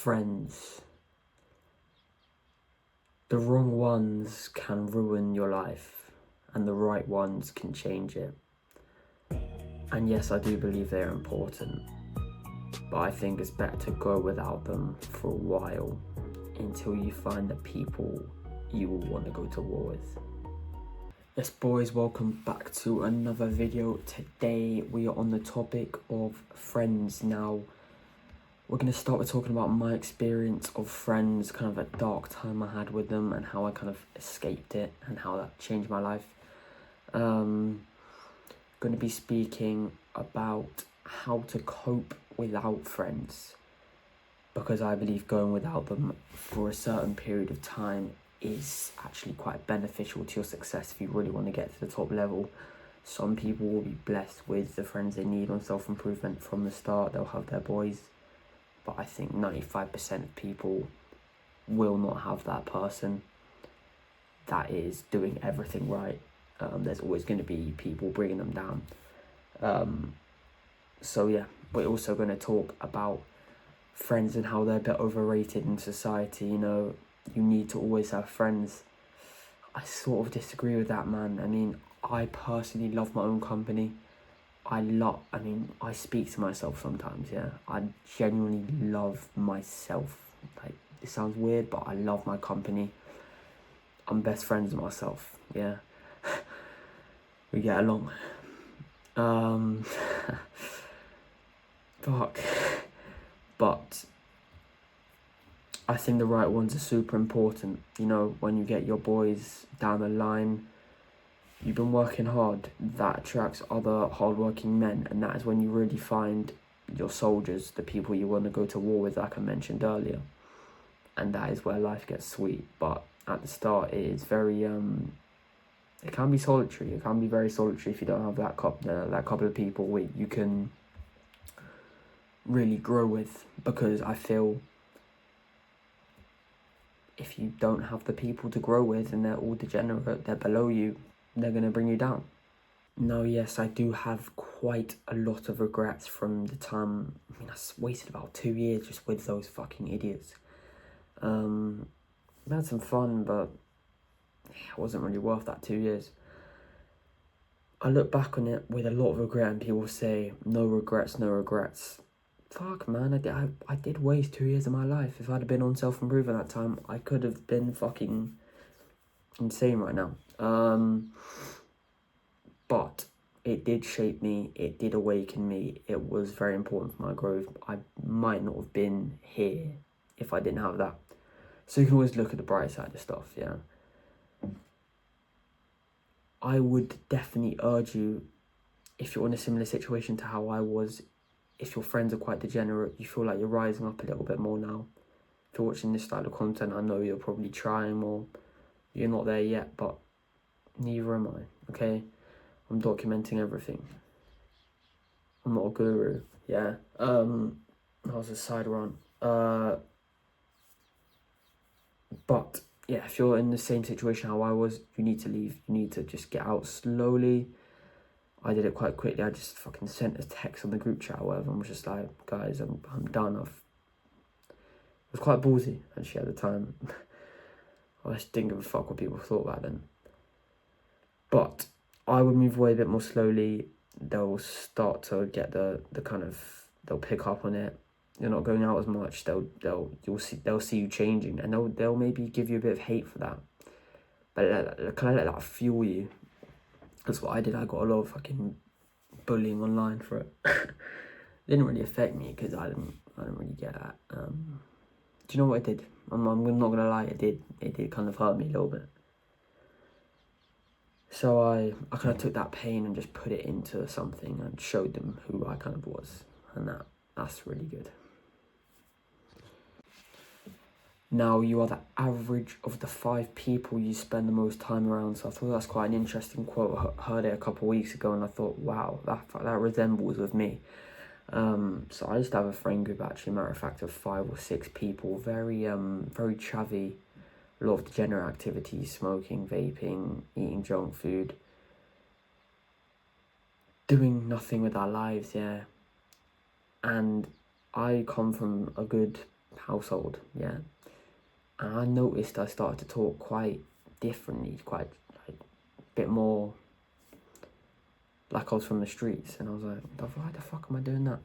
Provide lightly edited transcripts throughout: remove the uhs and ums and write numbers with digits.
Friends. The wrong ones can ruin your life, and the right ones can change it. And yes, I do believe they're important, but I think it's better to go without them for a while until you find the people you will want to go to war with. Yes, boys, welcome back to another video. Today we are on the topic of friends. Now, we're going to start with talking about my experience of friends, kind of a dark time I had with them and how I kind of escaped it and how that changed my life. Going to be speaking about how to cope without friends, because I believe going without them for a certain period of time is actually quite beneficial to your success if you really want to get to the top level. Some people will be blessed with the friends they need on self-improvement from the start. They'll have their boys. But I think 95% of people will not have that person that is doing everything right. There's always going to be people bringing them down. So yeah, we're also going to talk about friends and how they're a bit overrated in society. You know, you need to always have friends. I sort of disagree with that, man. I mean, I personally love my own company. I speak to myself sometimes, yeah. I genuinely love myself. Like, it sounds weird, but I love my company. I'm best friends with myself, yeah. We get along. Fuck. But I think the right ones are super important. You know, when you get your boys down the line, you've been working hard, that attracts other hardworking men, and that is when you really find your soldiers, the people you want to go to war with, like I mentioned earlier. And that is where life gets sweet. But at the start, it is very, it can be solitary. It can be very solitary if you don't have that couple of people you can really grow with. Because I feel if you don't have the people to grow with and they're all degenerate, they're below you, they're going to bring you down. Now, yes, I do have quite a lot of regrets from the time. I mean, I wasted about 2 years just with those fucking idiots. I had some fun, but it wasn't really worth that 2 years. I look back on it with a lot of regret, and people say, no regrets, no regrets. Fuck, man, I did waste 2 years of my life. If I'd have been on self-improvement at that time, I could have been fucking insane right now. But it did shape me, it did awaken me, it was very important for my growth. I might not have been here if I didn't have that. So you can always look at the bright side of stuff, yeah. I would definitely urge you, if you're in a similar situation to how I was, if your friends are quite degenerate, you feel like you're rising up a little bit more now. If you're watching this style of content, I know you're probably trying more. You're not there yet, but neither am I, okay? I'm documenting everything. I'm not a guru, yeah. That was a side rant. But yeah, if you're in the same situation how I was, you need to leave. You need to just get out slowly. I did it quite quickly. I just fucking sent a text on the group chat or whatever. I was just like, guys, I'm done. It was quite ballsy actually at the time. I just didn't give a fuck what people thought back then. But I would move away a bit more slowly. They'll start to get the kind of, they'll pick up on it. You're not going out as much. They'll see you changing, and they'll maybe give you a bit of hate for that. But kind of let that fuel you. That's what I did. I got a lot of fucking bullying online for it. It didn't really affect me because I didn't really get that. Do you know what it did? I'm not gonna lie. It did kind of hurt me a little bit. So I kind of took that pain and just put it into something and showed them who I kind of was, and that's really good. Now, you are the average of the 5 people you spend the most time around. So I thought that's quite an interesting quote. I heard it a couple of weeks ago and I thought, wow, that resembles with me. So I used to have a friend group, actually, matter of fact, of 5 or 6 people, very chavvy, a lot of degenerate activities, smoking, vaping, eating junk food, doing nothing with our lives, yeah. And I come from a good household, yeah. And I noticed I started to talk quite differently, quite like a bit more like I was from the streets, and I was like, why the fuck am I doing that?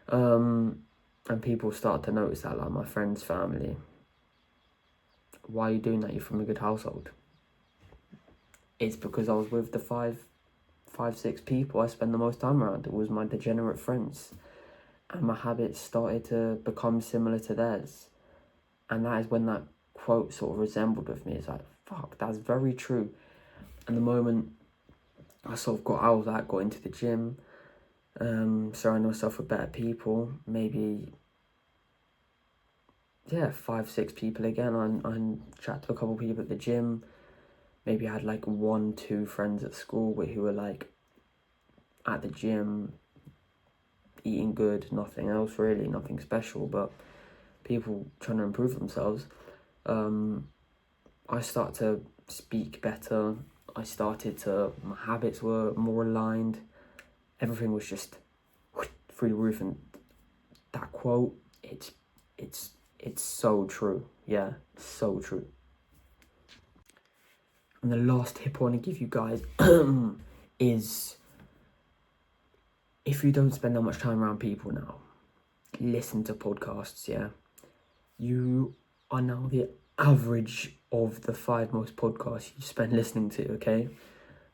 And people start to notice that, like my friends, family. Why are you doing that? You're from a good household. It's because I was with the five, six people I spend the most time around. It was my degenerate friends. And my habits started to become similar to theirs. And that is when that quote sort of resembled with me. It's like, fuck, that's very true. And the moment I sort of got out of that, got into the gym, surrounding myself with better people, maybe, yeah, 5, 6 people again. I chat to a couple of people at the gym. Maybe I had like 1, 2 friends at school who were like at the gym, eating good, nothing else really, nothing special, but people trying to improve themselves. I started to speak better. My habits were more aligned. Everything was just through the roof. And that quote, it's so true. Yeah, so true. And the last tip I want to give you guys is, if you don't spend that much time around people now, listen to podcasts, yeah? You are now the average of the 5 most podcasts you spend listening to, okay?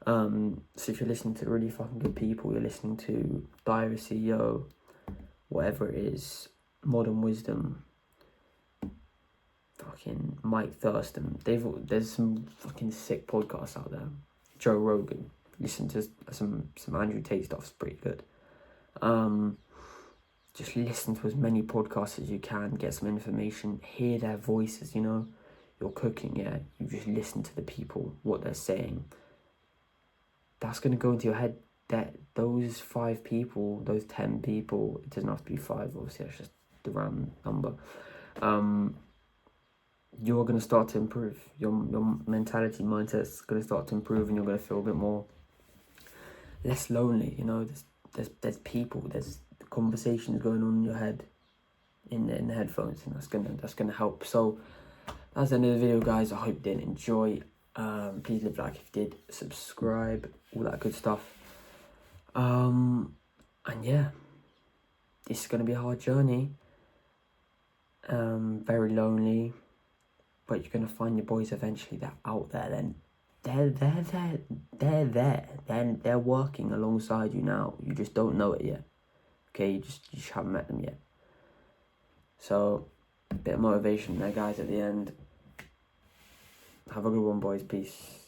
So if you're listening to really fucking good people, you're listening to Diary CEO, whatever it is, Modern Wisdom, fucking Mike Thurston. There's some fucking sick podcasts out there. Joe Rogan. Listen to some Andrew Tate stuff. It's pretty good. Just listen to as many podcasts as you can. Get some information. Hear their voices. You know, you're cooking. Yeah, you just listen to the people, what they're saying. That's gonna go into your head. That those 5 people, those 10 people. It doesn't have to be 5. Obviously, that's just the round number. You're going to start to improve. Your mentality, mindset's going to start to improve, and you're going to feel a bit more less lonely. You know, there's people, there's conversations going on in your head, in the headphones, and that's gonna help. So that's the end of the video, guys. I hope you did enjoy. Please leave a like if you did, subscribe, all that good stuff. And yeah, this is gonna be a hard journey. Very lonely. But you're going to find your boys eventually. They're out there. Then they're there. Then they're working alongside you now. You just don't know it yet. Okay, you just haven't met them yet. So, a bit of motivation there, guys, at the end. Have a good one, boys. Peace.